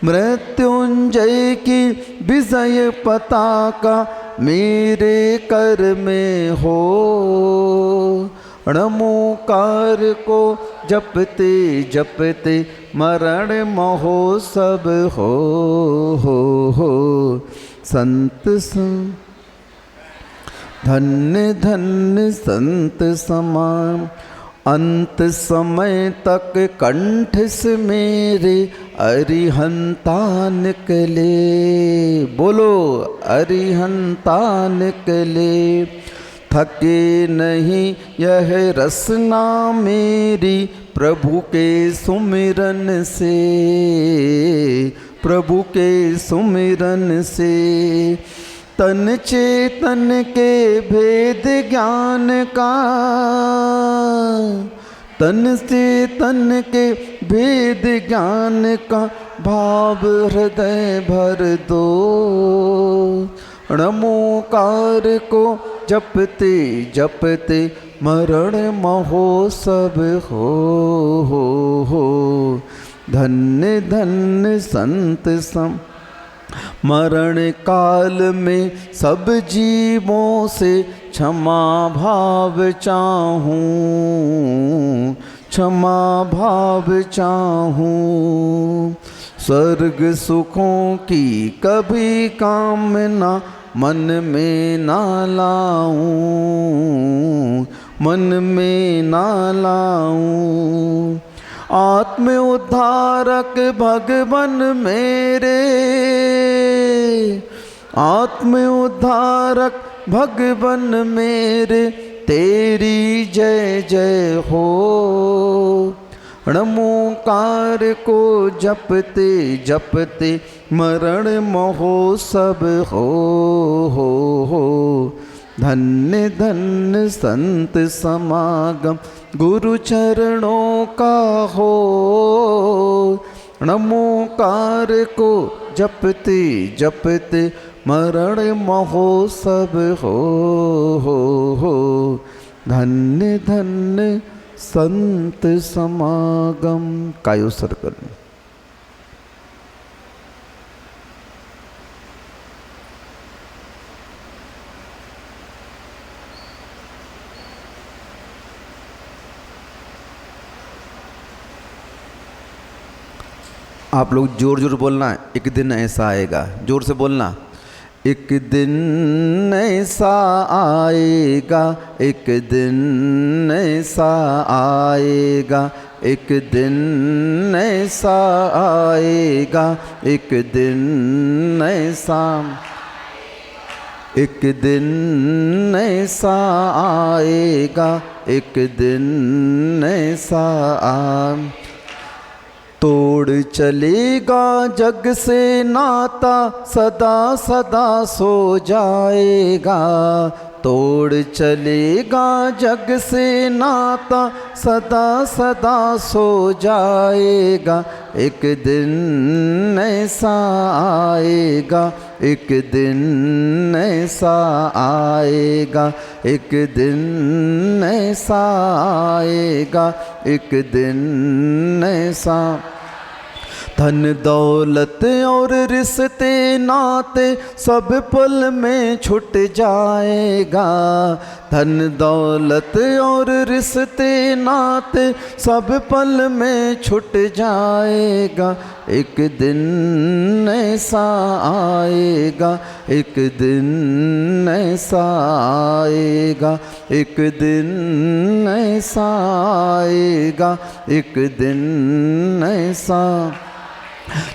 मृत्युंजय की विजय पताका मेरे कर में हो। णमोकार को जपते जपते मरण महोत्सव हो। संत धन्य धन्य संत समान, अंत समय तक कंठ से मेरे अरिहंता निकले। बोलो अरिहंता निकले। थके नहीं यह रसना मेरी प्रभु के सुमिरन से, प्रभु के सुमिरन से। तन चेतन के भेद ज्ञान का, तन से तन के भेद ज्ञान का भाव हृदय भर दो। नमोकार को जपते जपते मरण महोत्सव हो। धन्य धन्य संत सम मरण काल में सब जीवों से क्षमा भाव चाहूं, क्षमा भाव चाहूं। स्वर्ग सुखों की कभी कामना मन में ना लाऊं, मन में ना लाऊं। आत्म उद्धारक भगवन मेरे, आत्म उद्धारक भगवन मेरे, तेरी जय जय हो। नमोकार को जपते जपते मरण महोत्सव हो। धन्य धन्य संत समागम गुरु चरणों का हो। नमोकार को जपते जपते मरण महोत्सव हो। धन्य धन्य संत समागम। कायो सर्कल आप लोग जोर जोर बोलना है। एक दिन ऐसा आएगा, जोर से बोलना। एक दिन ऐसा आएगा, एक दिन ऐसा आएगा, एक दिन ऐसा आएगा, एक दिन ऐसा, एक दिन ऐसा आएगा, एक दिन ऐसा तोड़ चलेगा जग से नाता, सदा सदा सो जाएगा। तोड़ चलेगा जग से नाता, सदा सदा सो जाएगा। एक दिन ऐसा आएगा, एक दिन ऐसा आएगा, एक दिन ऐसा आएगा, एक दिन ऐसा। धन दौलत और रिश्ते नाते सब पल में छूट जाएगा। धन दौलत और रिश्ते नाते सब पल में छूट जाएगा। एक दिन ऐसा आएगा, एक दिन ऐसा आएगा, एक दिन ऐसा आएगा, एक दिन ऐसा।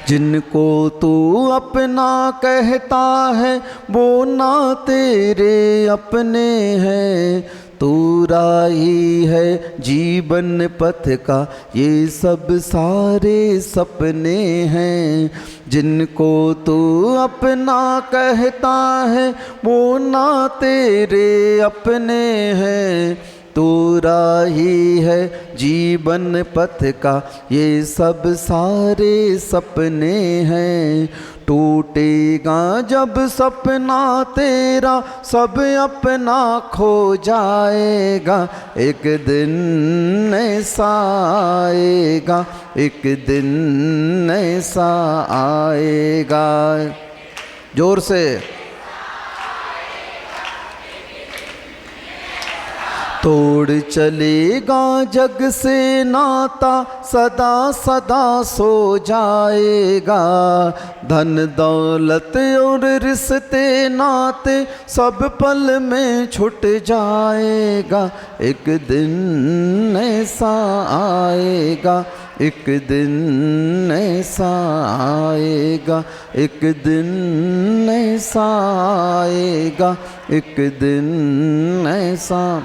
जिनको तू अपना कहता है वो ना तेरे अपने हैं। तू राही है जीवन पथ का, ये सब सारे सपने हैं। जिनको तू अपना कहता है वो ना तेरे अपने हैं। तू राही है जीवन पथ का, ये सब सारे सपने हैं। टूटेगा जब सपना तेरा, सब अपना खो जाएगा। एक दिन ऐसा आएगा, एक दिन ऐसा आएगा। जोर से तोड़ चलेगा जग से नाता, सदा सदा सो जाएगा। धन दौलत और रिश्ते नाते सब पल में छूट जाएगा। एक दिन ऐसा आएगा, एक दिन ऐसा आएगा, एक दिन ऐसा आएगा, एक दिन ऐसा।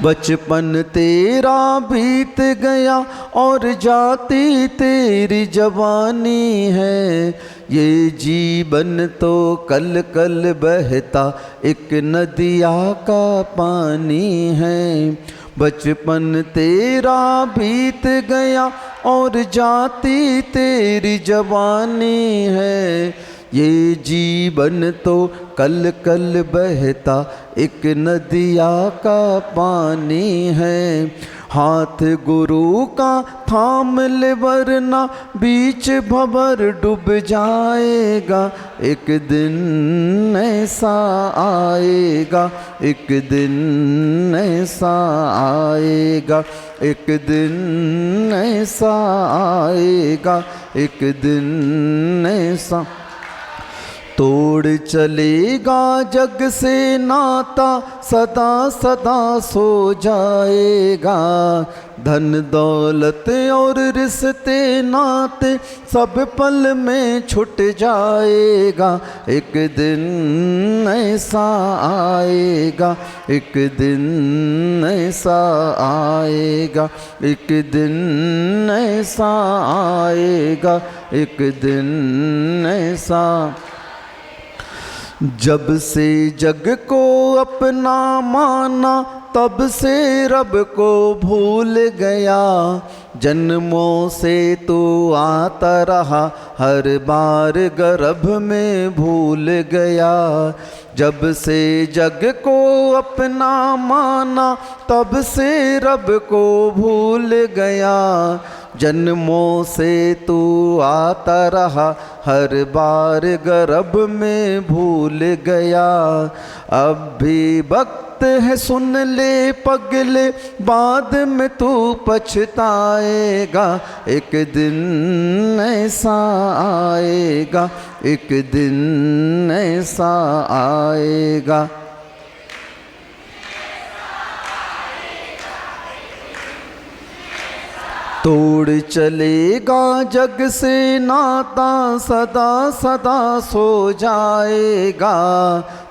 बचपन तेरा बीत गया और जाती तेरी जवानी है, ये जीवन तो कल कल बहता एक नदिया का पानी है। बचपन तेरा बीत गया और जाती तेरी जवानी है, ये जीवन तो कल कल बहता एक नदिया का पानी है। हाथ गुरु का थाम ले वरना बीच भंवर डूब जाएगा, एक दिन ऐसा आएगा, एक दिन ऐसा आएगा, एक दिन ऐसा आएगा, एक दिन ऐसा। तोड़ चलेगा जग से नाता सदा सदा सो जाएगा, धन दौलत और रिश्ते नाते सब पल में छुट जाएगा, एक दिन ऐसा आएगा, एक दिन ऐसा आएगा, एक दिन ऐसा आएगा, एक दिन ऐसा। जब से जग को अपना माना तब से रब को भूल गया, जन्मों से तू आता रहा हर बार गर्भ में भूल गया। जब से जग को अपना माना तब से रब को भूल गया, जन्मों से तू आता रहा हर बार गर्भ में भूल गया। अब भी वक्त है सुन ले पगले, बाद में तू पछताएगा, एक दिन ऐसा आएगा, एक दिन ऐसा आएगा। तोड़ चलेगा जग से नाता सदा सदा सो जाएगा,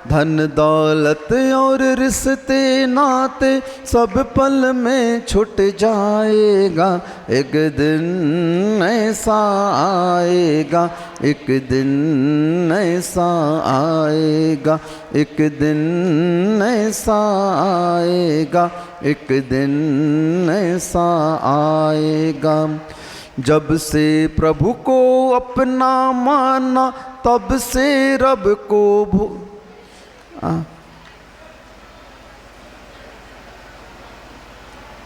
धन दौलत और रिश्ते नाते सब पल में छुट जाएगा, एक दिन ऐसा आएगा, एक दिन ऐसा आएगा, एक दिन ऐसा आएगा, एक दिन ऐसा आएगा। जब से प्रभु को अपना माना तब से रब को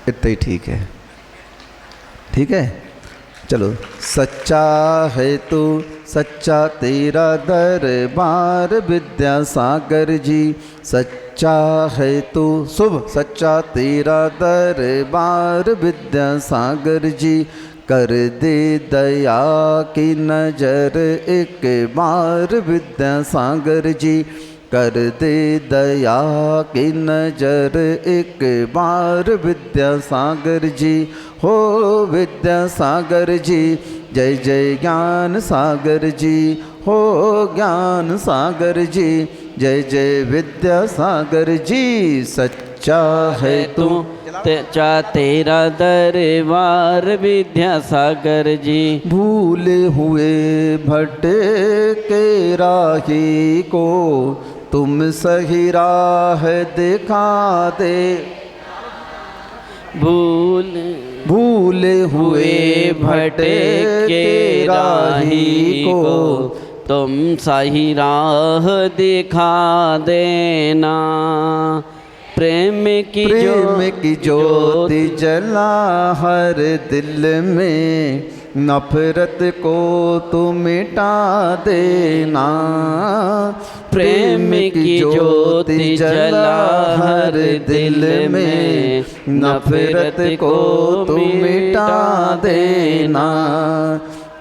इतना ही ठीक है, ठीक है। चलो। सच्चा है तू सच्चा तेरा दरबार विद्यासागर जी, सच्चा है तू शुभ सच्चा तेरा दरबार विद्यासागर जी, कर दे दया की नजर एक बार विद्यासागर जी, कर दे दया की नजर एक बार विद्यासागर जी, हो विद्यासागर जी, जय जय ज्ञान सागर जी, हो ज्ञान सागर जी, जय जय विद्यासागर जी। सच्चा है तू सच्चा तेरा दरबार विद्यासागर जी, भूले हुए भटके राही को तुम सही राह दिखा दे, भूले हुए भटके राही को तुम सही राह दिखा देना। प्रेम की ज्योति जला हर दिल में, नफरत को तू मिटा देना। प्रेम की ज्योति जला हर दिल में, नफरत को तू मिटा देना।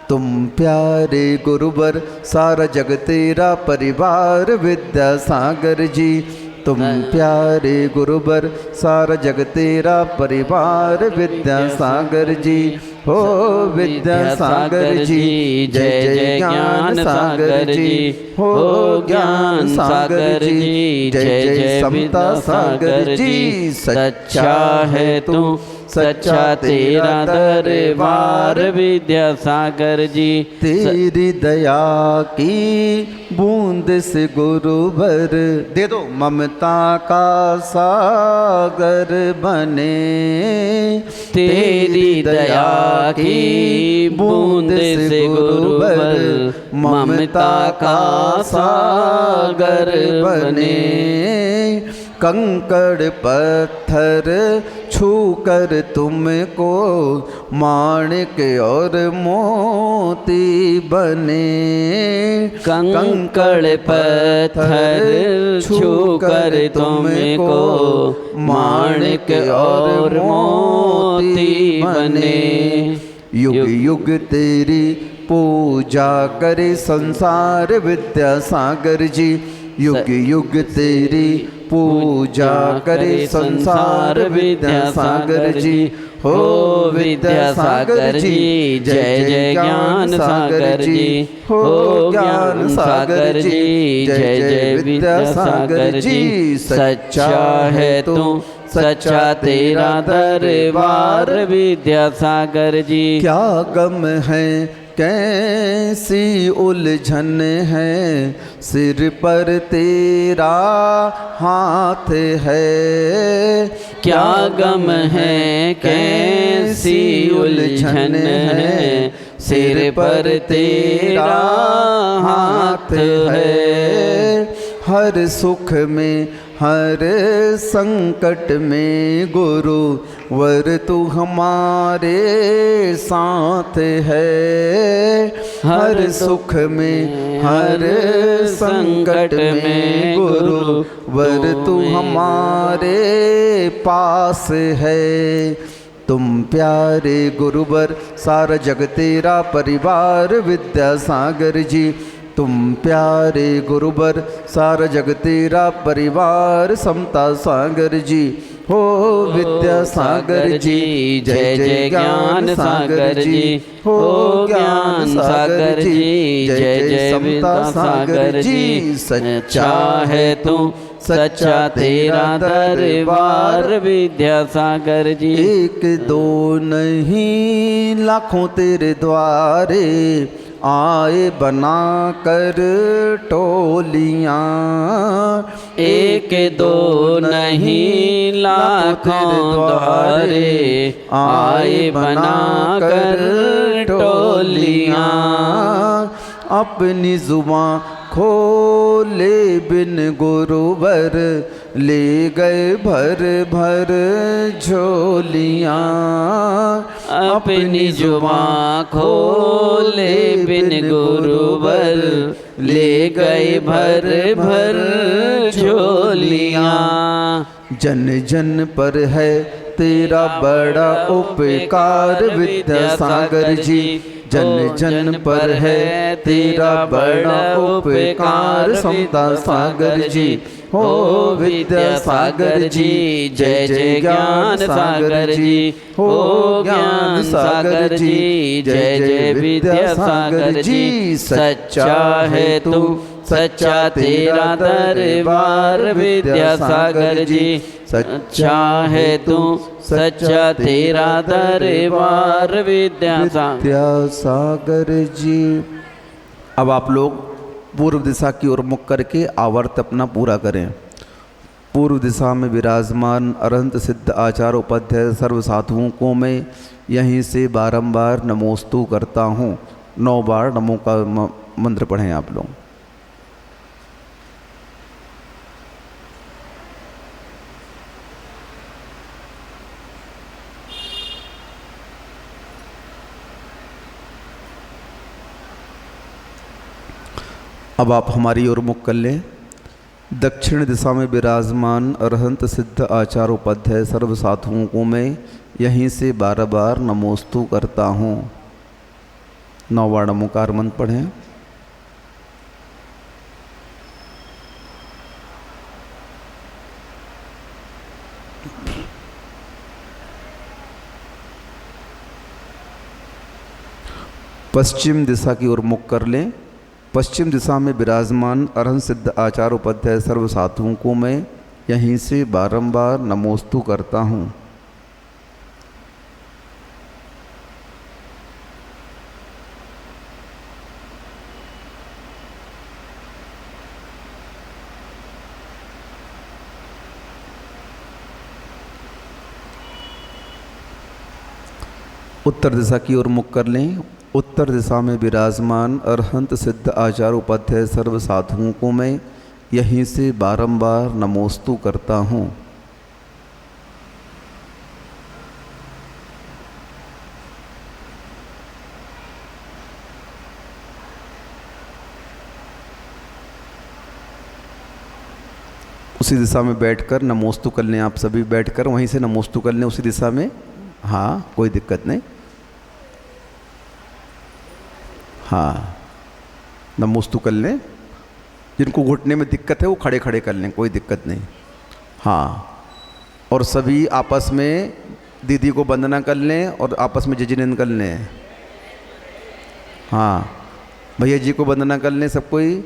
तुम प्यारे गुरुवर सारा जग तेरा परिवार विद्यासागर जी, तुम प्यारे गुरुवर सारा जग तेरा परिवार विद्यासागर जी, हो विद्यासागर जी, जय जय ज्ञान सागर जी, हो ज्ञान सागर जी, जय जय समता सागर जी। सच्चा है तू, सच्चा तेरा दरबार विद्यासागर जी। तेरी दया की बूंद से गुरुवर दे दो, ममता का सागर बने। तेरी दया की बूंद से गुरुवर ममता का सागर बने। कंकड़ पत्थर छूकर तुमको माणिक और मोती बने। कंकड़ पत्थर छूकर तुमको माणिक और मोती बने। युग युग तेरी पूजा करे संसार विद्यासागर जी, युग युग तेरी पूजा करे संसार विद्यासागर जी, हो विद्यासागर जी, जय जय ज्ञान सागर जी, हो ज्ञान सागर जी, जय जय विद्यासागर जी। सच्चा है तू, सच्चा तेरा दरबार विद्यासागर जी। क्या गम है कैसी उलझन है, सिर पर तेरा हाथ है। क्या गम है कैसी उलझन है, सिर पर तेरा हाथ है। हर सुख में हर संकट में गुरु वर तू हमारे साथ है। हर सुख में हर संकट में गुरु वर तू हमारे पास है। तुम प्यारे गुरुवर सारा जग तेरा परिवार विद्यासागर जी, तुम प्यारे गुरुवर सारा जग तेरा परिवार समता सागर जी, हो विद्यासागर जी, जय जय ज्ञान सागर जी, हो ज्ञान सागर जी, जय जय समता सागर जी। सच्चा है तू, सच्चा तेरा दरबार विद्यासागर जी। एक दो नहीं लाखों तेरे द्वारे आए बना कर टोलियाँ। एक दो नहीं लाखों द्वारे आए बना कर टोलियाँ। अपनी जुबां खोले बिन गुरुवर ले गए भर भर झोलियाँ। अपनी जुबां खोले बिन गुरुवर ले गए भर भर झोलियाँ। जन जन पर है तेरा बड़ा उपकार विद्यासागर जी, जन जन पर है तेरा बड़ा उपकार समता सागर जी, हो विद्यासागर जी, जय जय ज्ञान सागर जी, हो ज्ञान सागर जी, जय जय विद्यासागर जी। सच्चा है तू, सच्चा तेरा दरबार विद्यासागर जी। सच्चा है तू, सच्चा तेरा दरबार विद्यासागर जी। अब आप लोग पूर्व दिशा की ओर मुख करके आवर्त अपना पूरा करें। पूर्व दिशा में विराजमान अरहंत सिद्ध आचार्य उपाध्याय सर्व साधुओं को मैं यहीं से बारंबार नमोस्तु करता हूँ। 9 बार नमो का मंत्र पढ़ें आप लोग। अब आप हमारी ओर मुख कर लें। दक्षिण दिशा में विराजमान अरहंत सिद्ध आचार्य उपाध्याय सर्व साधुओं को मैं यहीं से 12 बार नमोस्तु करता हूँ। 9 बार नमोकार मंत्र पढ़ें। पश्चिम दिशा की ओर मुख कर लें। पश्चिम दिशा में विराजमान अरहंत सिद्ध आचार्य उपाध्याय सर्व साधुओं को मैं यहीं से बारंबार नमोस्तु करता हूँ। उत्तर दिशा की ओर मुख कर लें। उत्तर दिशा में विराजमान अरहंत सिद्ध आचार्य उपाध्याय सर्व साधुओं को मैं यहीं से बारंबार नमोस्तु करता हूँ। उसी दिशा में बैठकर नमोस्तु कर लें। आप सभी बैठकर वहीं से नमोस्तु कर लें उसी दिशा में। हाँ, कोई दिक्कत नहीं। हाँ, नमोस्तु कर लें। जिनको घुटने में दिक्कत है वो खड़े खड़े कर लें, कोई दिक्कत नहीं। हाँ, और सभी आपस में दीदी को वंदना कर लें और आपस में जजनन कर लें। हाँ, भैया जी को वंदना कर लें सब कोई।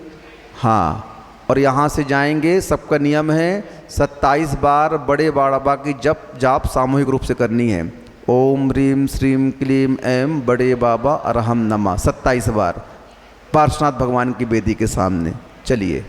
हाँ, और यहाँ से जाएंगे, सबका नियम है 27 बार बड़े बाबा की जप जाप सामूहिक रूप से करनी है। ओम ह्रीम श्रीम क्लीम ऐम बड़े बाबा अरहम नमः 27 बार पार्श्वनाथ भगवान की वेदी के सामने। चलिए।